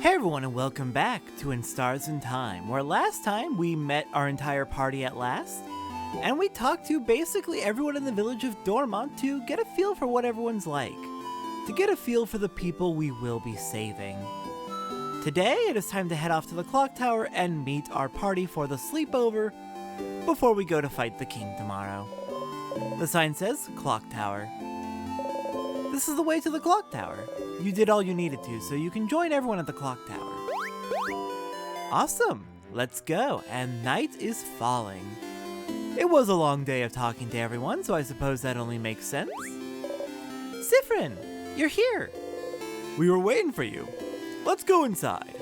Hey everyone, and welcome back to In Stars in Time, where last time we met our entire party at last, and we talked to basically everyone in the village of Dormont to get a feel for what everyone's like, to get a feel for the people we will be saving. Today, it is time to head off to the clock tower and meet our party for the sleepover before we go to fight the king tomorrow. The sign says Clock Tower. This is the way to the clock tower. You did all you needed to, so you can join everyone at the clock tower. Awesome! Let's go, and night is falling. It was a long day of talking to everyone, so I suppose that only makes sense. Siffrin, you're here! We were waiting for you. Let's go inside.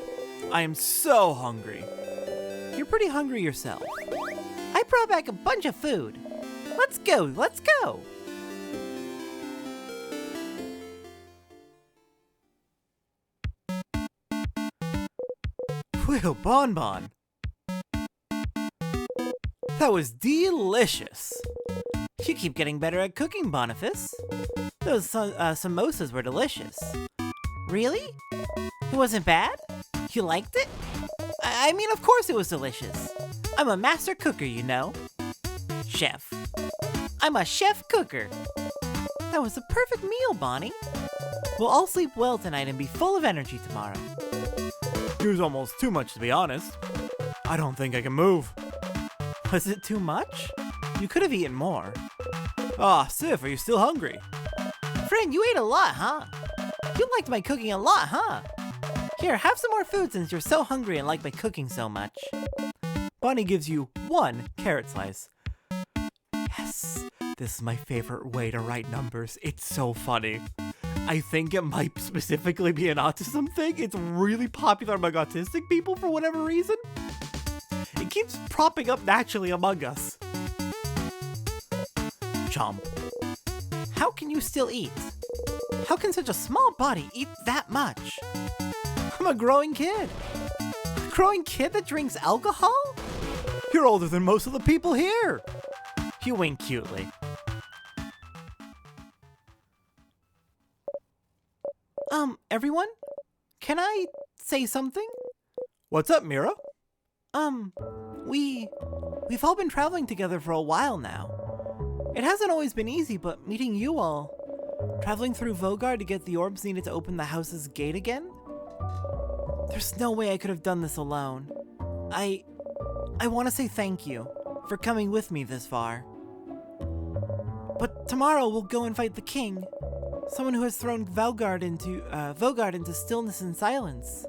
I am so hungry. You're pretty hungry yourself. I brought back a bunch of food. Let's go, let's go! Whew, Bonbon. That was delicious. You keep getting better at cooking, Boniface. Those samosas were delicious. Really? It wasn't bad? You liked it? I mean, of course it was delicious. I'm a master cooker, you know. Chef. I'm a chef cooker. That was a perfect meal, Bonnie. We'll all sleep well tonight and be full of energy tomorrow. Here's almost too much, to be honest. I don't think I can move. Was it too much? You could have eaten more. Ah, Sif, are you still hungry? Friend, you ate a lot, huh? You liked my cooking a lot, huh? Here, have some more food since you're so hungry and like my cooking so much. Bonnie gives you 1 carrot slice. Yes, this is my favorite way to write numbers. It's so funny. I think it might specifically be an autism thing. It's really popular among autistic people for whatever reason. It keeps propping up naturally among us. Chomp. How can you still eat? How can such a small body eat that much? I'm a growing kid. A growing kid that drinks alcohol? You're older than most of the people here. You wink cutely. Everyone? Can I say something? What's up, Mira? We've all been traveling together for a while now. It hasn't always been easy, but meeting you all, traveling through Vogard to get the orbs needed to open the house's gate again? There's no way I could have done this alone. I want to say thank you for coming with me this far. But tomorrow we'll go and fight the king. Someone who has thrown Vogard into stillness and silence.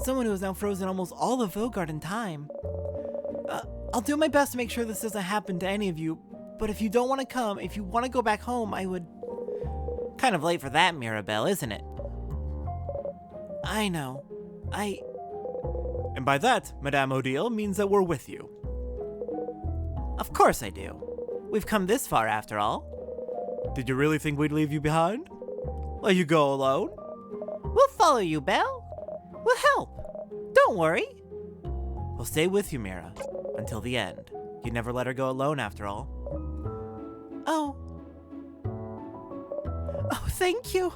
Someone who has now frozen almost all of Vogard in time. I'll do my best to make sure this doesn't happen to any of you, but if you don't want to come, if you want to go back home, I would... Kind of late for that, Mirabelle, isn't it? I know. And by that, Madame Odile, means that we're with you. Of course I do. We've come this far after all. Did you really think we'd leave you behind? Let you go alone? We'll follow you, Belle. We'll help. Don't worry. We'll stay with you, Mira, until the end. You'd never let her go alone after all. Oh, thank you.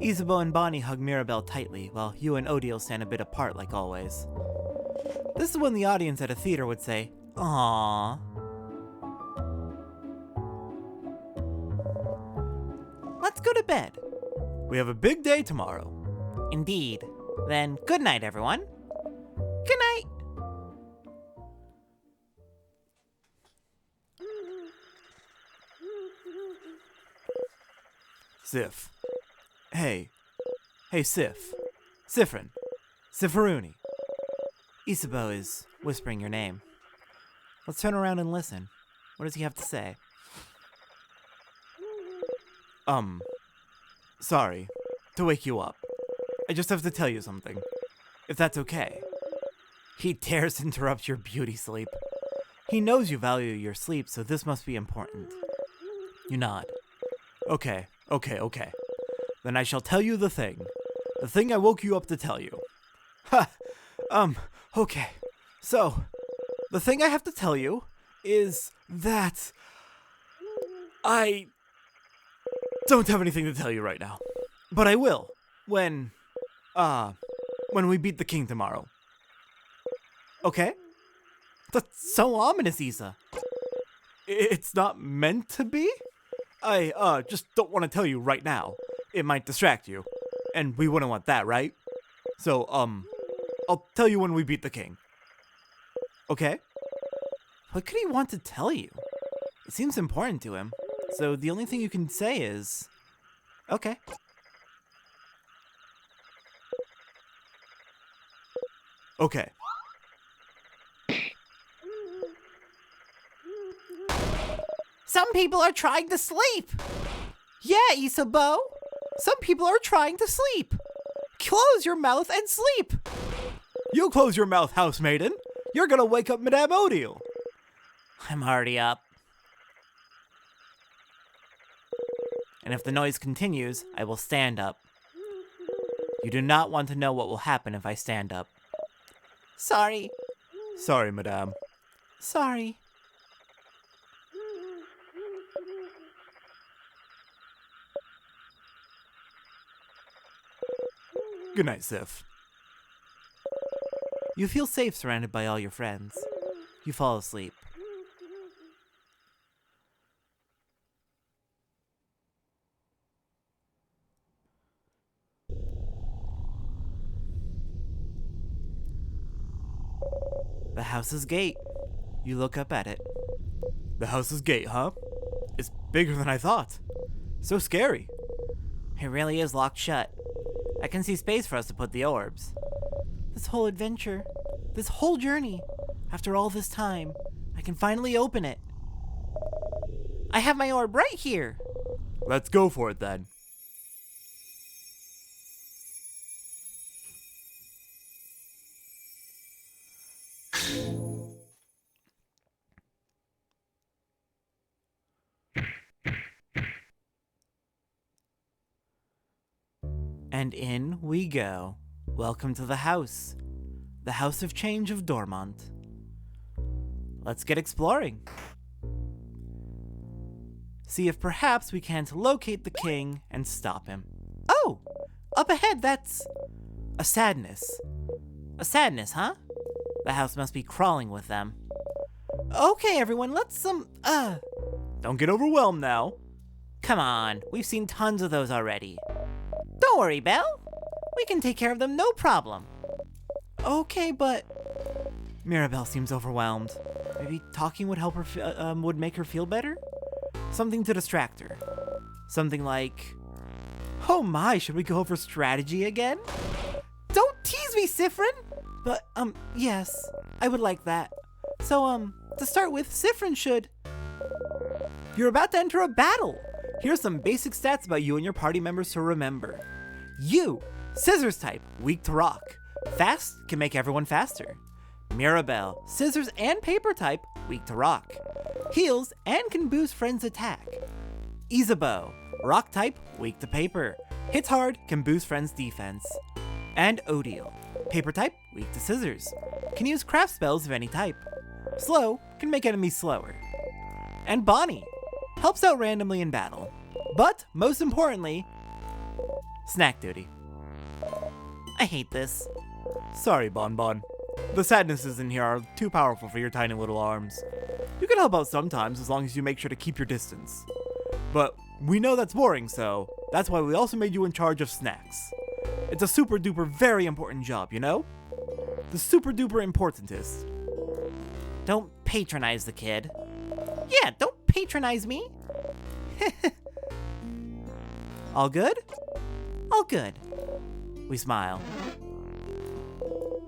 Isabeau and Bonnie hug Mirabelle tightly, while you and Odile stand a bit apart like always. This is when the audience at a theater would say, "Aww." Let's go to bed. We have a big day tomorrow. Indeed. Then, good night, everyone. Good night. Sif. Hey, Sif. Siffrin. Sifferuni. Isabeau is whispering your name. Let's turn around and listen. What does he have to say? Sorry to wake you up. I just have to tell you something, if that's okay. He dares interrupt your beauty sleep. He knows you value your sleep, so this must be important. You nod. Okay. Then I shall tell you the thing I woke you up to tell you. Okay. So, the thing I have to tell you is that I don't have anything to tell you right now. But I will. When we beat the king tomorrow. Okay? That's so ominous, Isa. It's not meant to be? I just don't want to tell you right now. It might distract you. And we wouldn't want that, right? So, I'll tell you when we beat the king. Okay? What could he want to tell you? It seems important to him. So the only thing you can say is, okay. Okay. Some people are trying to sleep. Yeah, Isabo. Some people are trying to sleep. Close your mouth and sleep. You close your mouth, housemaiden. You're gonna wake up Madame Odile. I'm already up. And if the noise continues, I will stand up. You do not want to know what will happen if I stand up. Sorry. Sorry, madame. Sorry. Good night, Sif. You feel safe surrounded by all your friends. You fall asleep. The house's gate. You look up at it. The house's gate, huh? It's bigger than I thought. So scary. It really is locked shut. I can see space for us to put the orbs. This whole adventure, this whole journey, after all this time, I can finally open it. I have my orb right here. Let's go for it then. And in we go. Welcome to the house. The House of Change of Dormont. Let's get exploring. See if perhaps we can't locate the king and stop him. Oh! Up ahead, that's a sadness. A sadness, huh? The house must be crawling with them. Okay, everyone, let's Don't get overwhelmed now. Come on, we've seen tons of those already. Don't worry, Belle. We can take care of them, no problem. Okay, but Mirabelle seems overwhelmed. Maybe talking would help her, would make her feel better? Something to distract her. Something like, oh my, should we go over strategy again? Don't tease me, Siffrin! But, yes, I would like that. So, to start with, Siffrin should... You're about to enter a battle! Here's some basic stats about you and your party members to remember. You, Scissors type, weak to rock. Fast, can make everyone faster. Mirabelle, Scissors and Paper type, weak to rock. Heals and can boost friends' attack. Isabeau, Rock type, weak to paper. Hits hard, can boost friends' defense. And Odile, Paper type, weak to Scissors. Can use craft spells of any type. Slow, can make enemies slower. And Bonnie, helps out randomly in battle. But, most importantly, snack duty. I hate this. Sorry, Bonbon. The sadnesses in here are too powerful for your tiny little arms. You can help out sometimes as long as you make sure to keep your distance. But we know that's boring, so that's why we also made you in charge of snacks. It's a super duper very important job, you know? The super duper importantest. Don't patronize the kid. Yeah, don't patronize me. All good? All good. We smile.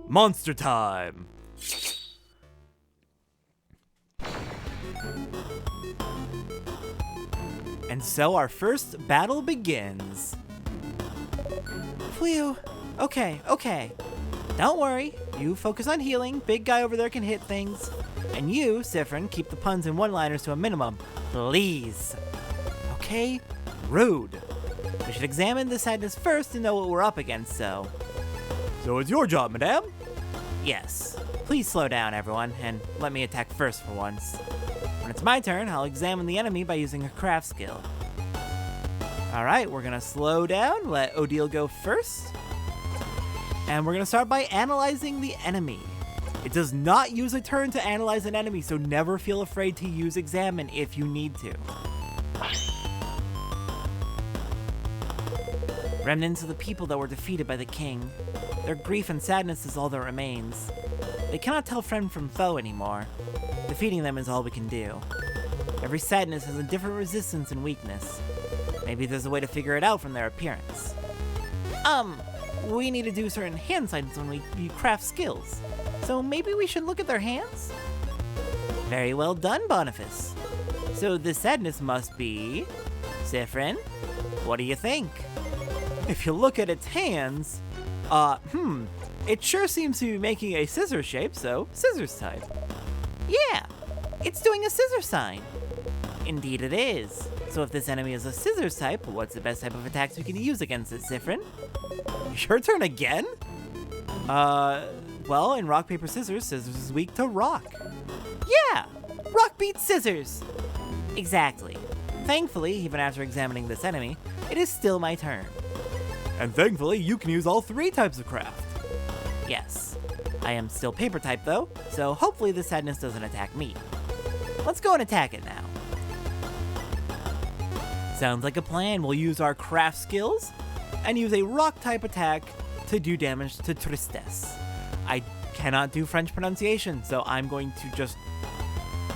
Monster time! And so our first battle begins. Phew. Okay. Don't worry. You focus on healing. Big guy over there can hit things. And you, Siffrin, keep the puns and one-liners to a minimum. Please. Okay? Rude. We should examine the sadness first to know what we're up against, so... So it's your job, madame? Yes. Please slow down, everyone, and let me attack first for once. When it's my turn, I'll examine the enemy by using a craft skill. Alright, we're gonna slow down, let Odile go first. And we're gonna start by analyzing the enemy. It does not use a turn to analyze an enemy, so never feel afraid to use Examine if you need to. Remnants of the people that were defeated by the king. Their grief and sadness is all that remains. They cannot tell friend from foe anymore. Defeating them is all we can do. Every sadness has a different resistance and weakness. Maybe there's a way to figure it out from their appearance. We need to do certain hand signs when we craft skills. So maybe we should look at their hands? Very well done, Boniface. So the sadness must be... Siffrin, what do you think? If you look at its hands, it sure seems to be making a scissor shape, so scissors type. Yeah, it's doing a scissor sign. Indeed it is. So if this enemy is a scissors type, what's the best type of attacks we can use against it, Siffrin? Your turn again? Well, in rock, paper, scissors, scissors is weak to rock. Yeah, rock beats scissors. Exactly. Thankfully, even after examining this enemy, it is still my turn. And thankfully, you can use all 3 types of craft. Yes. I am still paper type though, so hopefully the sadness doesn't attack me. Let's go and attack it now. Sounds like a plan. We'll use our craft skills and use a rock type attack to do damage to Tristesse. I cannot do French pronunciation, so I'm going to just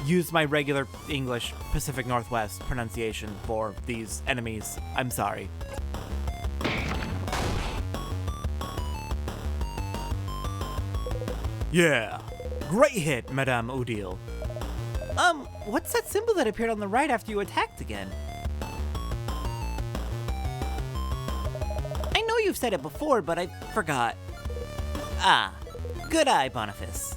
use my regular English Pacific Northwest pronunciation for these enemies. I'm sorry. Yeah, great hit, Madame Odile. What's that symbol that appeared on the right after you attacked again? I know you've said it before, but I forgot. Ah, good eye, Boniface.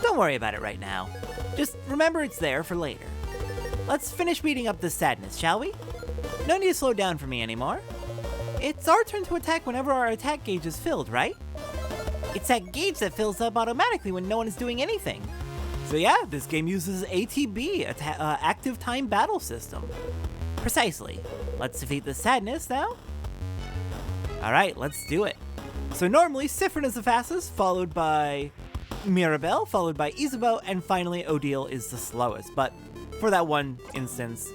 Don't worry about it right now. Just remember it's there for later. Let's finish beating up this sadness, shall we? No need to slow down for me anymore. It's our turn to attack whenever our attack gauge is filled, right? It's that gauge that fills up automatically when no one is doing anything. So yeah, this game uses ATB, Active Time Battle System. Precisely. Let's defeat the sadness now. Alright, let's do it. So normally, Siffrin is the fastest, followed by Mirabelle, followed by Isabeau, and finally Odile is the slowest. But for that one instance,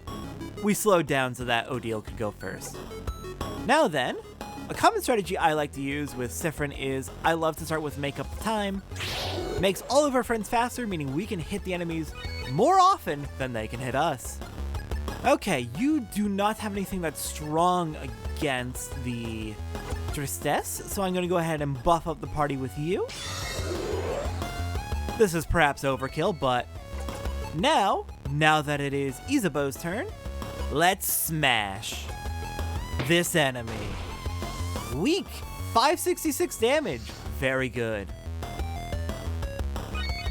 we slowed down so that Odile could go first. Now then, a common strategy I like to use with Siffrin is I love to start with Make Up the Time. Makes all of our friends faster, meaning we can hit the enemies more often than they can hit us. Okay, you do not have anything that's strong against the Tristesse, so I'm going to go ahead and buff up the party with you. This is perhaps overkill, but now that it is Isabeau's turn, let's smash this enemy. Weak, 566 damage, very good.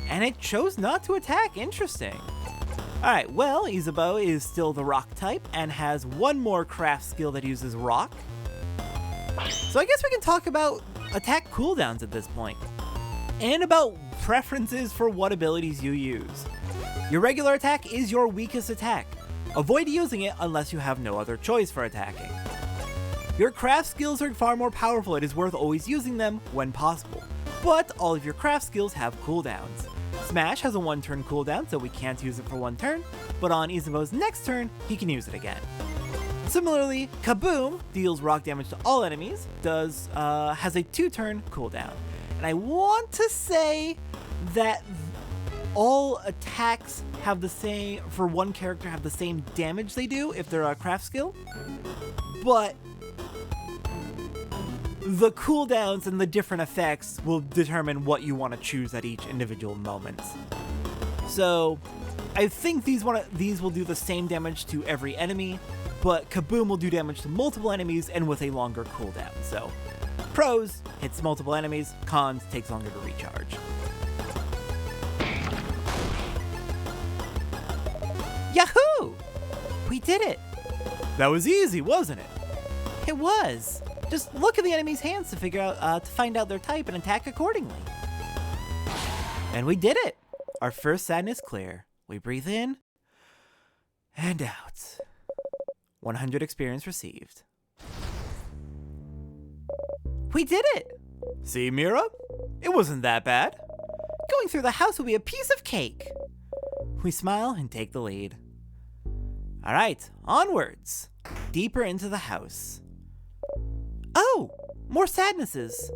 And it chose not to attack, interesting. Alright, well, Isabeau is still the rock type and has one more craft skill that uses rock. So I guess we can talk about attack cooldowns at this point. And about preferences for what abilities you use. Your regular attack is your weakest attack. Avoid using it unless you have no other choice for attacking. Your craft skills are far more powerful, it is worth always using them when possible. But all of your craft skills have cooldowns. Smash has a 1-turn cooldown, so we can't use it for 1 turn, but on Isabeau's next turn, he can use it again. Similarly, Kaboom deals rock damage to all enemies, has a 2-turn cooldown. And I want to say that all attacks have the same, for one character, have the same damage they do if they're a craft skill, but the cooldowns and the different effects will determine what you want to choose at each individual moment. So I think these will do the same damage to every enemy, but Kaboom will do damage to multiple enemies and with a longer cooldown. So pros, hits multiple enemies, cons, takes longer to recharge. Yahoo! We did it! That was easy, wasn't it? It was. Just look at the enemy's hands to figure out, to find out their type and attack accordingly. And we did it! Our first sadness clear. We breathe in and out. 100 experience received. We did it! See, Mira? It wasn't that bad. Going through the house will be a piece of cake. We smile and take the lead. All right, onwards. Deeper into the house. Oh, more sadnesses.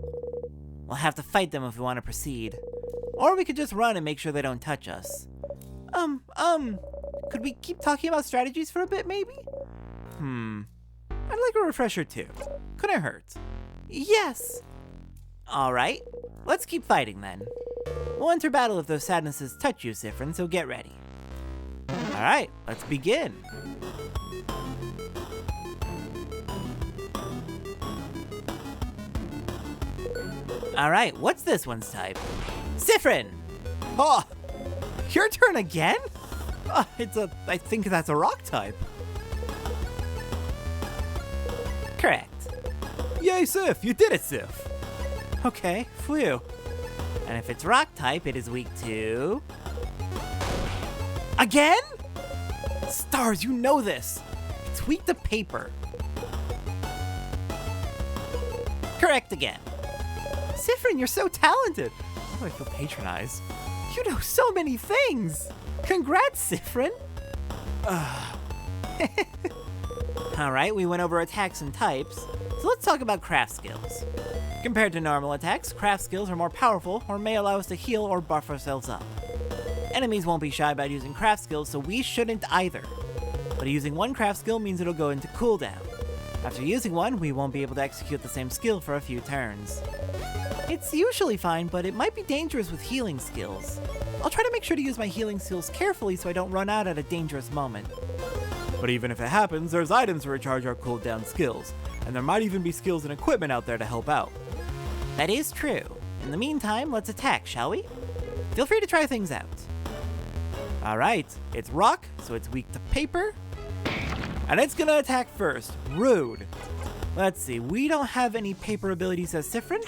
We'll have to fight them if we want to proceed. Or we could just run and make sure they don't touch us. Could we keep talking about strategies for a bit, maybe? I'd like a refresher too. Couldn't hurt. Yes. All right, let's keep fighting then. We'll enter battle if those sadnesses touch you, Siffrin, so get ready. All right, let's begin. All right, what's this one's type? Siffrin! Oh, your turn again? I think that's a rock type. Correct. Yay, Sif, you did it, Sif. Okay, phew. And if it's rock type, it is weak to... Again? Stars, you know this. It's weak to paper. Correct again. Siffrin, you're so talented. Why do I feel patronized? You know so many things. Congrats, Siffrin. All right, we went over attacks and types, so let's talk about craft skills. Compared to normal attacks, craft skills are more powerful or may allow us to heal or buff ourselves up. Enemies won't be shy about using craft skills, so we shouldn't either. But using one craft skill means it'll go into cooldown. After using one, we won't be able to execute the same skill for a few turns. It's usually fine, but it might be dangerous with healing skills. I'll try to make sure to use my healing skills carefully so I don't run out at a dangerous moment. But even if it happens, there's items to recharge our cooldown skills, and there might even be skills and equipment out there to help out. That is true. In the meantime, let's attack, shall we? Feel free to try things out. Alright, it's rock, so it's weak to paper. And it's gonna attack first. Rude. Let's see, we don't have any paper abilities as Siffrin.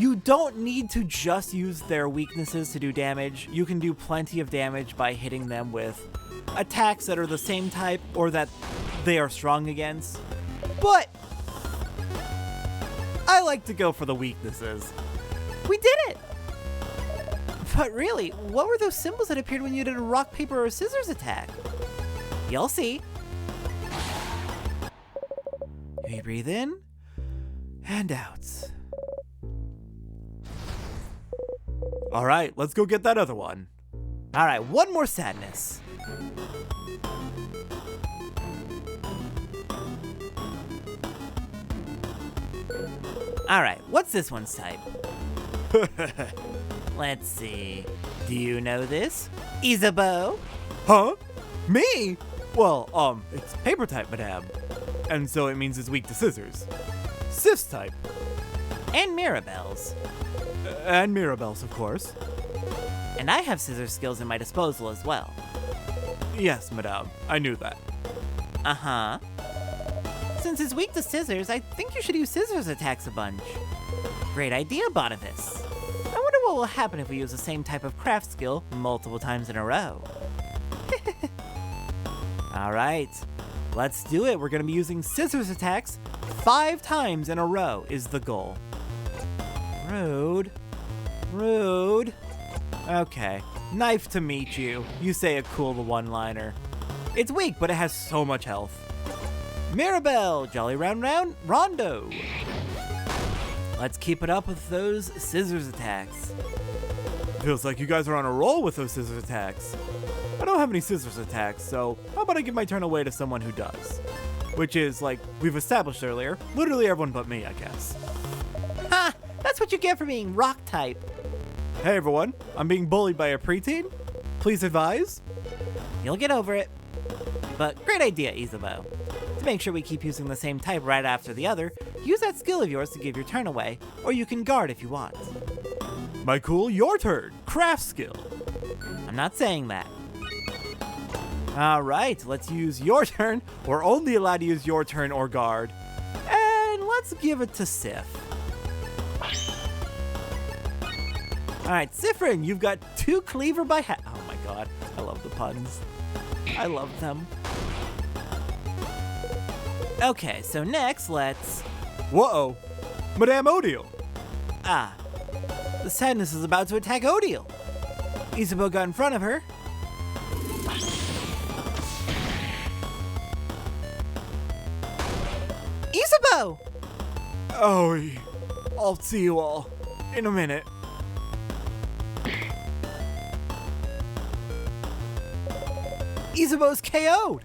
You don't need to just use their weaknesses to do damage. You can do plenty of damage by hitting them with attacks that are the same type or that they are strong against. But I like to go for the weaknesses. We did it! But really, what were those symbols that appeared when you did a rock, paper, or scissors attack? You'll see. You breathe in and out. All right, let's go get that other one. All right, one more sadness. All right, what's this one's type? Let's see. Do you know this? Isabeau? Huh? Me? Well, it's paper type, madame. And so it means it's weak to scissors. Sif's type. And Mirabelle's. And Mirabelle's, of course. And I have scissors skills at my disposal as well. Yes, madame. I knew that. Uh-huh. Since it's weak to scissors, I think you should use scissors attacks a bunch. Great idea, Boniface. I wonder what will happen if we use the same type of craft skill multiple times in a row. All right, let's do it. We're gonna be using scissors attacks 5 times in a row is the goal. Rude. Rude. Okay, knife to meet you. You say a cool one-liner. It's weak, but it has so much health. Mirabelle, Jolly Round Rondo. Let's keep it up with those scissors attacks. Feels like you guys are on a roll with those scissors attacks. I don't have any scissors attacks, so how about I give my turn away to someone who does? Which is, like we've established earlier, literally everyone but me, I guess. Ha! That's what you get for being rock type. Hey everyone, I'm being bullied by a preteen. Please advise. You'll get over it. But great idea, Isabeau. To make sure we keep using the same type right after the other, use that skill of yours to give your turn away, or you can guard if you want. My cool, your turn. Craft skill. I'm not saying that. All right, let's use your turn. We're only allowed to use your turn or guard. And let's give it to Sif. All right, Siffrin, you've got 2 cleaver by oh my god, I love the puns. I love them. Okay, so next let's... Whoa! Madame Odile! Ah, the sadness is about to attack Odile. Isabeau got in front of her. Isabeau! Oh, I'll see you all in a minute. Isabeau's KO'd.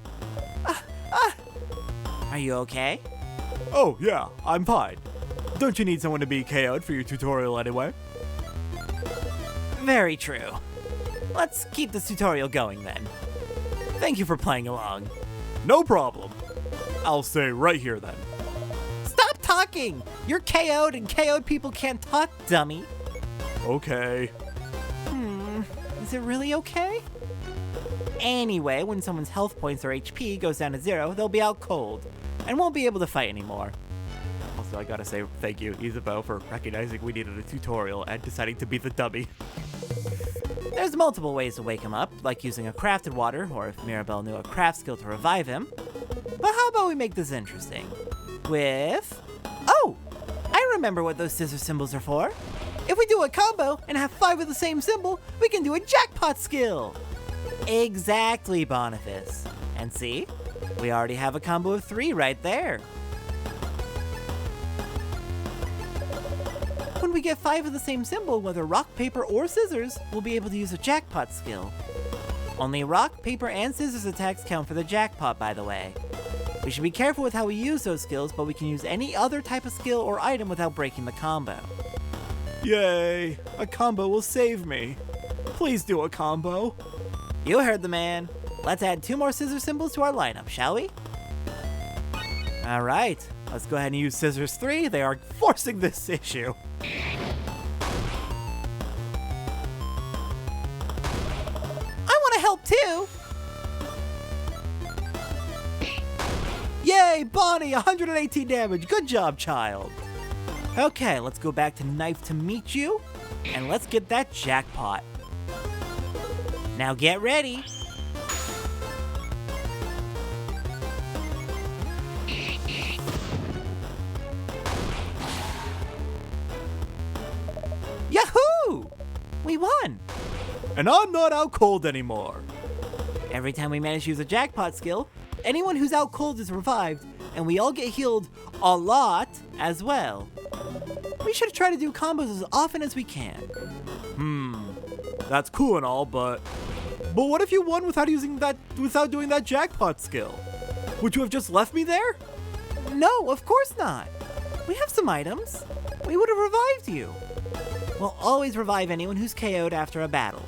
Are you okay? Oh, yeah, I'm fine. Don't you need someone to be KO'd for your tutorial anyway? Very true. Let's keep this tutorial going then. Thank you for playing along. No problem. I'll stay right here then. Stop talking! You're KO'd and KO'd people can't talk, dummy. Okay. Is it really okay? Anyway, when someone's health points or HP goes down to 0, they'll be out cold and won't be able to fight anymore. Also, I gotta say thank you, Isabeau, for recognizing we needed a tutorial and deciding to be the dummy. There's multiple ways to wake him up, like using a crafted water, or if Mirabelle knew a craft skill to revive him. But how about we make this interesting? With... Oh! I remember what those scissor symbols are for. If we do a combo and have 5 of the same symbol, we can do a jackpot skill! Exactly, Boniface. And see? We already have a combo of 3 right there. When we get 5 of the same symbol, whether rock, paper, or scissors, we'll be able to use a jackpot skill. Only rock, paper, and scissors attacks count for the jackpot, by the way. We should be careful with how we use those skills, but we can use any other type of skill or item without breaking the combo. Yay! A combo will save me. Please do a combo. You heard the man. Let's add 2 more scissor symbols to our lineup, shall we? Alright, let's go ahead and use scissors 3. They are forcing this issue. I want to help too! Yay, Bonnie, 118 damage. Good job, child. Okay, let's go back to Knife to meet you, and let's get that jackpot. Now get ready. Yahoo! We won! And I'm not out cold anymore. Every time we manage to use a jackpot skill, anyone who's out cold is revived, and we all get healed a lot as well. We should try to do combos as often as we can. That's cool and all, but what if you won without doing that jackpot skill? Would you have just left me there? No, of course not. We have some items. We would have revived you. We'll always revive anyone who's KO'd after a battle.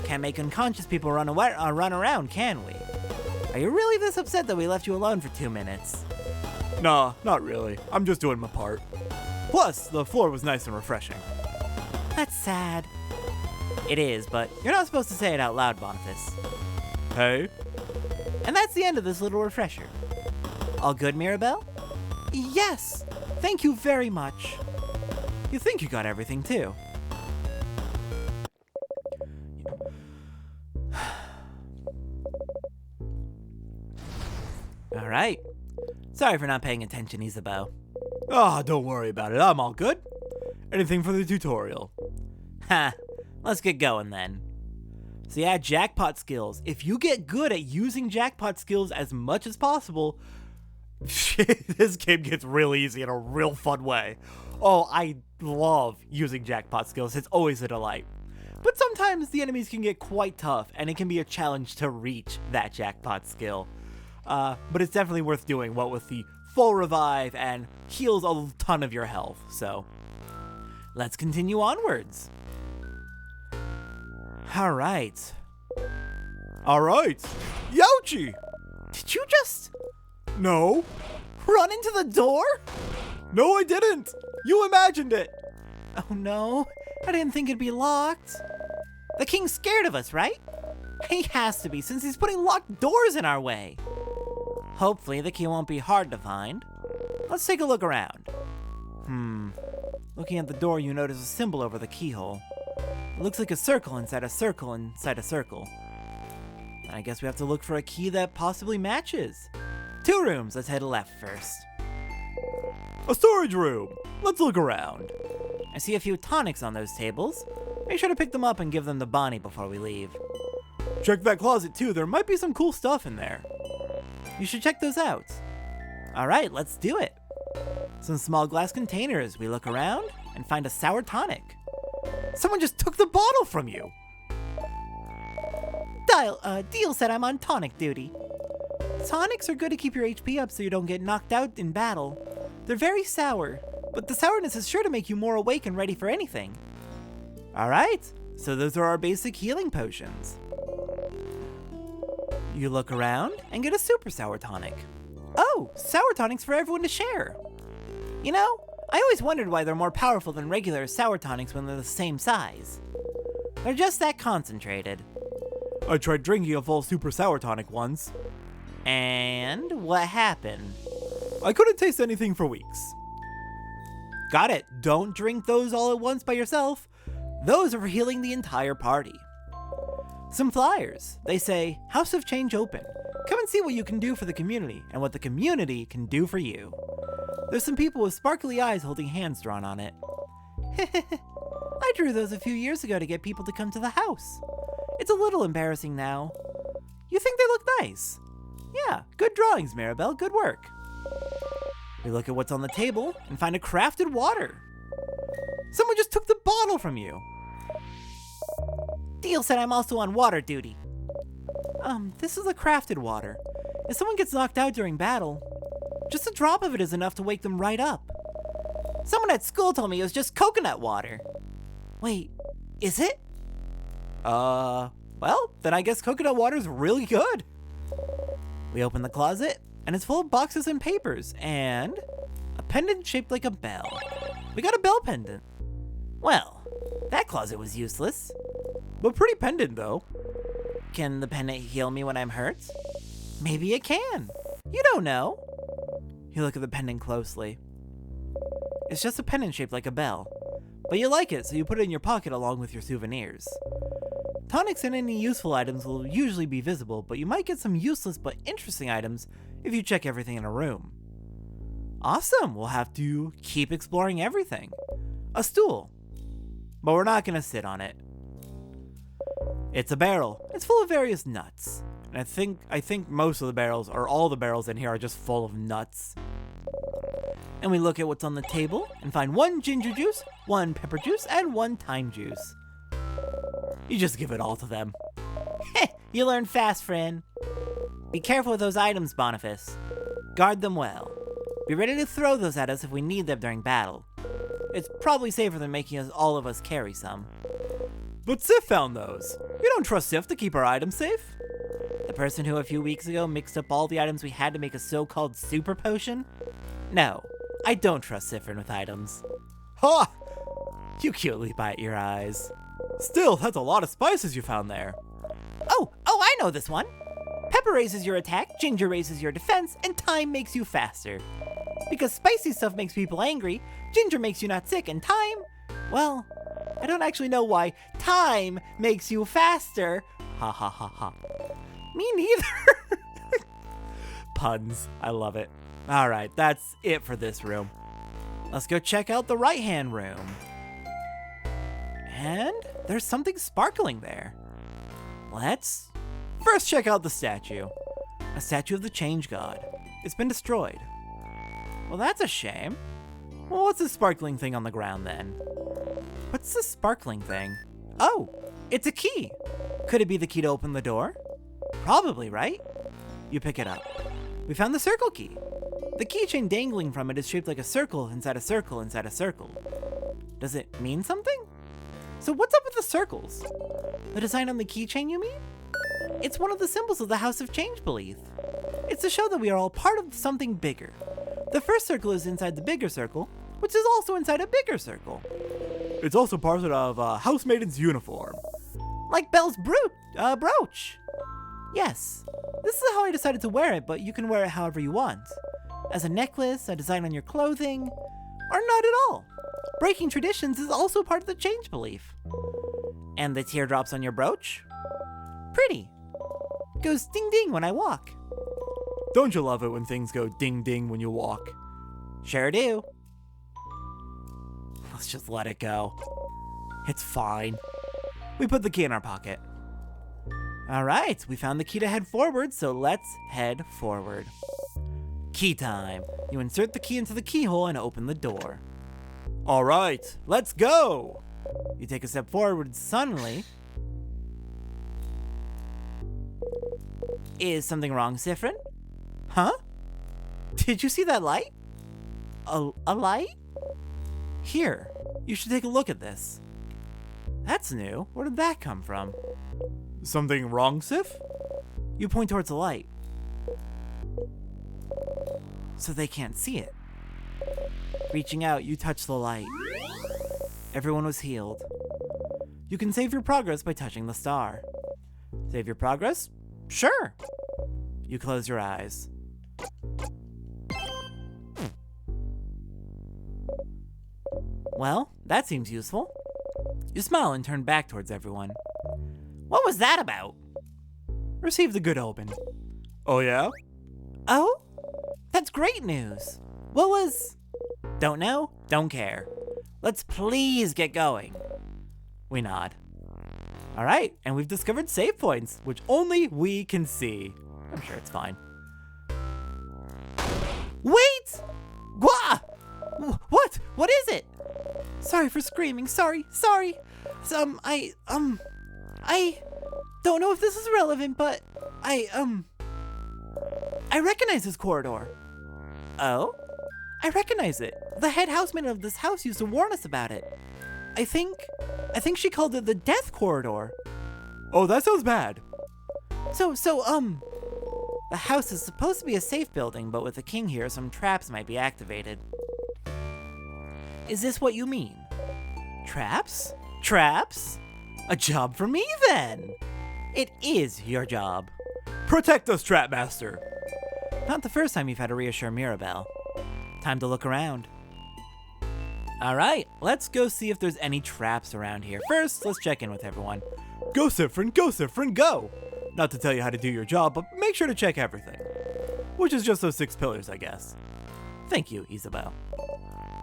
Can't make unconscious people run around, can we? Are you really this upset that we left you alone for 2 minutes? Nah, not really. I'm just doing my part. Plus, the floor was nice and refreshing. That's sad. It is, but you're not supposed to say it out loud, Boniface. Hey? And that's the end of this little refresher. All good, Mirabelle? Yes! Thank you very much. You think you got everything, too. Alright. Sorry for not paying attention, Isabeau. Ah, don't worry about it. I'm all good. Anything for the tutorial. Ha! Let's get going then. So yeah, jackpot skills. If you get good at using jackpot skills as much as possible, this game gets real easy in a real fun way. Oh, I love using jackpot skills. It's always a delight. But sometimes the enemies can get quite tough, and it can be a challenge to reach that jackpot skill. But it's definitely worth doing, what with the full revive and heals a ton of your health. So let's continue onwards. alright. Alright. Youchie! Did you just No. run into the door? No, I didn't. You imagined it. Oh no, I didn't think it'd be locked. The king's scared of us, right? He has to be, since he's putting locked doors in our way. Hopefully the key won't be hard to find. Let's take a look around. Looking at the door, you notice a symbol over the keyhole. It looks like a circle inside a circle inside a circle. I guess we have to look for a key that possibly matches. 2 rooms, let's head left first. A storage room. Let's look around. I see a few tonics on those tables. Make sure to pick them up and give them to Bonnie before we leave. Check that closet too. There might be some cool stuff in there. You should check those out. All right, let's do it. Some small glass containers. We look around and find a sour tonic. Someone just took the bottle from you. Deal said I'm on tonic duty. Tonics are good to keep your HP up so you don't get knocked out in battle. They're very sour, but the sourness is sure to make you more awake and ready for anything. All right, so those are our basic healing potions. You look around and get a super sour tonic. Oh, sour tonics for everyone to share. You know, I always wondered why they're more powerful than regular sour tonics when they're the same size. They're just that concentrated. I tried drinking a full super sour tonic once. And what happened? I couldn't taste anything for weeks. Got it. Don't drink those all at once by yourself. Those are for healing the entire party. Some flyers. They say, House of Change open. Come and see what you can do for the community and what the community can do for you. There's some people with sparkly eyes holding hands drawn on it. I drew those a few years ago to get people to come to the house. It's a little embarrassing now. You think they look nice? Yeah, good drawings, Mirabelle. Good work. We look at what's on the table and find a crafted water. Someone just took the bottle from you. Deal said I'm also on water duty. This is a crafted water. If someone gets knocked out during battle, just a drop of it is enough to wake them right up. Someone at school told me it was just coconut water. Wait, is it? Well, then I guess coconut water's really good. We open the closet, and it's full of boxes and papers, and a pendant shaped like a bell. We got a bell pendant. Well, that closet was useless. But pretty pendant, though. Can the pendant heal me when I'm hurt? Maybe it can. You don't know. You look at the pendant closely. It's just a pendant shaped like a bell. But you like it, so you put it in your pocket along with your souvenirs. Tonics and any useful items will usually be visible, but you might get some useless but interesting items if you check everything in a room. Awesome, we'll have to keep exploring everything. A stool. But we're not gonna sit on it. It's a barrel. It's full of various nuts. And I think most of the barrels, or all the barrels in here, are just full of nuts. And we look at what's on the table and find 1 ginger juice, 1 pepper juice, and 1 thyme juice. You just give it all to them. Heh, you learn fast, friend. Be careful with those items, Boniface. Guard them well. Be ready to throw those at us if we need them during battle. It's probably safer than making all of us carry some. But Sif found those. You don't trust Sif to keep our items safe? The person who a few weeks ago mixed up all the items we had to make a so-called super potion? No, I don't trust Sifrin with items. Ha! You cutely bite your eyes. Still, that's a lot of spices you found there. Oh, I know this one. Pepper raises your attack, ginger raises your defense, and thyme makes you faster. Because spicy stuff makes people angry, ginger makes you not sick, and thyme, well, I don't actually know why thyme makes you faster. Ha ha ha ha. Me neither. Puns, I love it. All right, that's it for this room. Let's go check out the right-hand room. And there's something sparkling there. Let's first check out the statue. A statue of the Change God. It's been destroyed. Well, that's a shame. Well, what's this sparkling thing on the ground then? What's this sparkling thing? Oh, it's a key. Could it be the key to open the door? Probably, right? You pick it up. We found the circle key. The keychain dangling from it is shaped like a circle inside a circle inside a circle. Does it mean something? So what's up with the circles? The design on the keychain, you mean? It's one of the symbols of the House of Change belief. It's to show that we are all part of something bigger. The first circle is inside the bigger circle, which is also inside a bigger circle. It's also part of a housemaiden's uniform. Like Belle's brooch. Yes, this is how I decided to wear it, but you can wear it however you want. As a necklace, a design on your clothing, or not at all. Breaking traditions is also part of the change belief. And the teardrops on your brooch? Pretty. Goes ding ding when I walk. Don't you love it when things go ding ding when you walk? Sure do. Let's just let it go. It's fine. We put the key in our pocket. All right, we found the key to head forward, so let's head forward. Key time. You insert the key into the keyhole and open the door. All right, let's go. You take a step forward suddenly. Is something wrong, Siffrin? Huh? Did you see that light? A light? Here, you should take a look at this. That's new. Where did that come from? Something wrong, Sif? You point towards the light. So they can't see it. Reaching out, you touch the light. Everyone was healed. You can save your progress by touching the star. Save your progress? Sure. You close your eyes. Well, that seems useful. You smile and turn back towards everyone. What was that about? Receive the good omen. Oh yeah? Oh? That's great news. What was... Don't know, don't care. Let's please get going. We nod. All right, and we've discovered save points, which only we can see. I'm sure it's fine. Wait! Wah! What? What is it? Sorry for screaming. Sorry. I don't know if this is relevant, but I recognize this corridor. Oh? I recognize it. The head houseman of this house used to warn us about it. I think she called it the death corridor. Oh, that sounds bad. So, the house is supposed to be a safe building, but with the king here, some traps might be activated. Is this what you mean? Traps? Traps? A job for me, then. It is your job. Protect us, Trap Master. Not the first time you've had to reassure Mirabelle. Time to look around. All right, let's go see if there's any traps around here. First, let's check in with everyone. Go, Siffrin, go! Not to tell you how to do your job, but make sure to check everything. Which is just those 6 pillars, I guess. Thank you, Isabelle.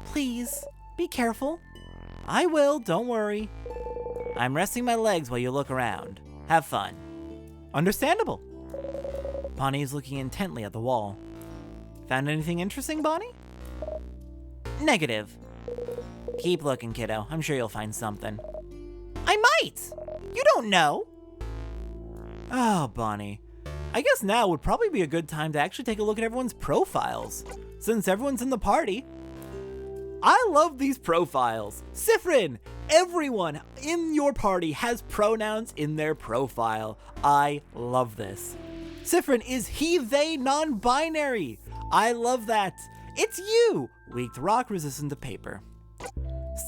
Please, be careful. I will, don't worry. I'm resting my legs while you look around. Have fun. Understandable. Bonnie is looking intently at the wall. Found anything interesting, Bonnie? Negative. Keep looking, kiddo. I'm sure you'll find something. I might! You don't know! Oh, Bonnie. I guess now would probably be a good time to actually take a look at everyone's profiles, since everyone's in the party. I love these profiles. Siffrin, everyone in your party has pronouns in their profile. I love this. Siffrin is he, they, non-binary. I love that. It's you. Weak to rock, resistant to paper.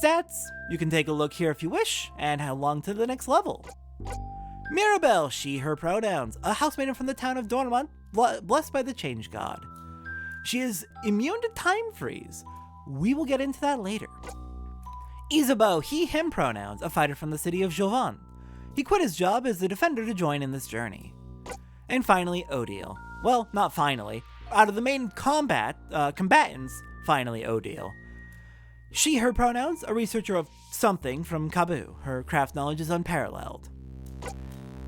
Stats, you can take a look here if you wish, and how long to the next level. Mirabelle, she, her pronouns, a housemaiden from the town of Dormont, blessed by the change god. She is immune to time freeze. We will get into that later. Isabeau, he, him pronouns, a fighter from the city of Jovan. He quit his job as a defender to join in this journey. And finally, Odile. Well, not finally. Out of the main combatants, finally Odile. She, her pronouns, a researcher of something from Kabu. Her craft knowledge is unparalleled.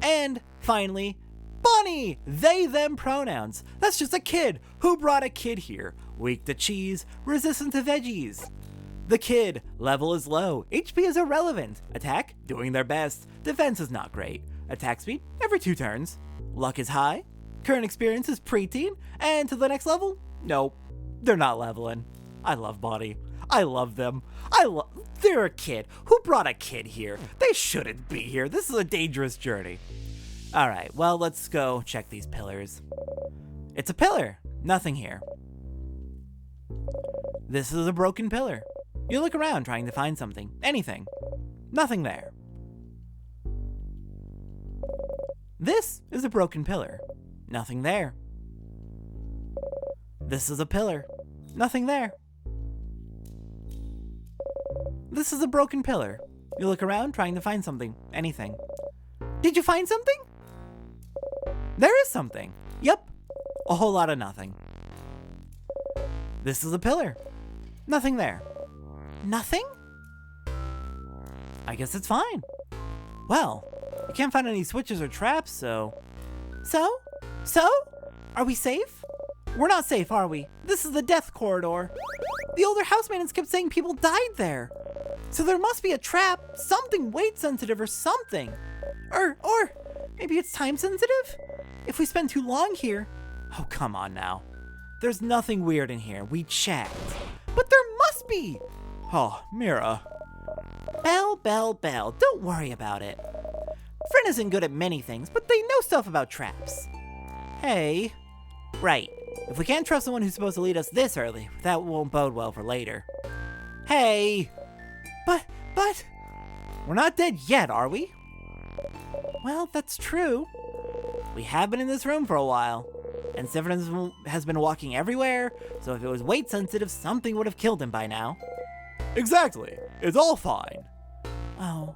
And finally, Bonnie, they, them pronouns. That's just a kid. Who brought a kid here? Weak to cheese, resistant to veggies. The kid, level is low, HP is irrelevant. Attack, doing their best. Defense is not great. Attack speed, every 2 turns. Luck is high. Current experience is preteen. And to the next level? Nope, they're not leveling. I love Bonnie. I love them. They're a kid. Who brought a kid here? They shouldn't be here. This is a dangerous journey. All right, well, let's go check these pillars. It's a pillar. Nothing here. This is a broken pillar. You look around trying to find something. Anything. Nothing there. This is a broken pillar. Nothing there. This is a pillar. Nothing there. This is a broken pillar. You look around trying to find something. Anything. Did you find something? There is something. Yep. A whole lot of nothing. This is a pillar. Nothing there. Nothing? I guess it's fine. Well, we can't find any switches or traps, so... So? Are we safe? We're not safe, are we? This is the death corridor. The older house maintenance kept saying people died there. So there must be a trap, something weight sensitive or something. Or maybe it's time sensitive? If we spend too long here... Oh, come on now. There's nothing weird in here. We checked. But there must be! Oh, Mira. Belle, don't worry about it. Frin isn't good at many things, but they know stuff about traps. Hey. Right. If we can't trust someone who's supposed to lead us this early, that won't bode well for later. Hey. But... We're not dead yet, are we? Well, that's true. We have been in this room for a while, and Severin has been walking everywhere, so if it was weight sensitive, something would have killed him by now. Exactly. It's all fine. Oh.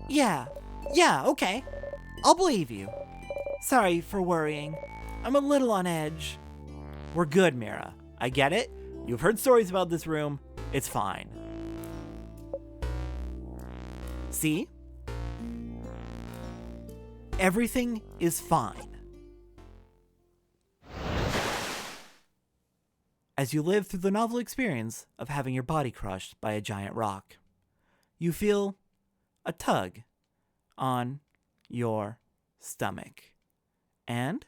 Yeah, okay. I'll believe you. Sorry for worrying. I'm a little on edge. We're good, Mira. I get it. You've heard stories about this room. It's fine. See? Everything is fine. As you live through the novel experience of having your body crushed by a giant rock, you feel a tug on your stomach. And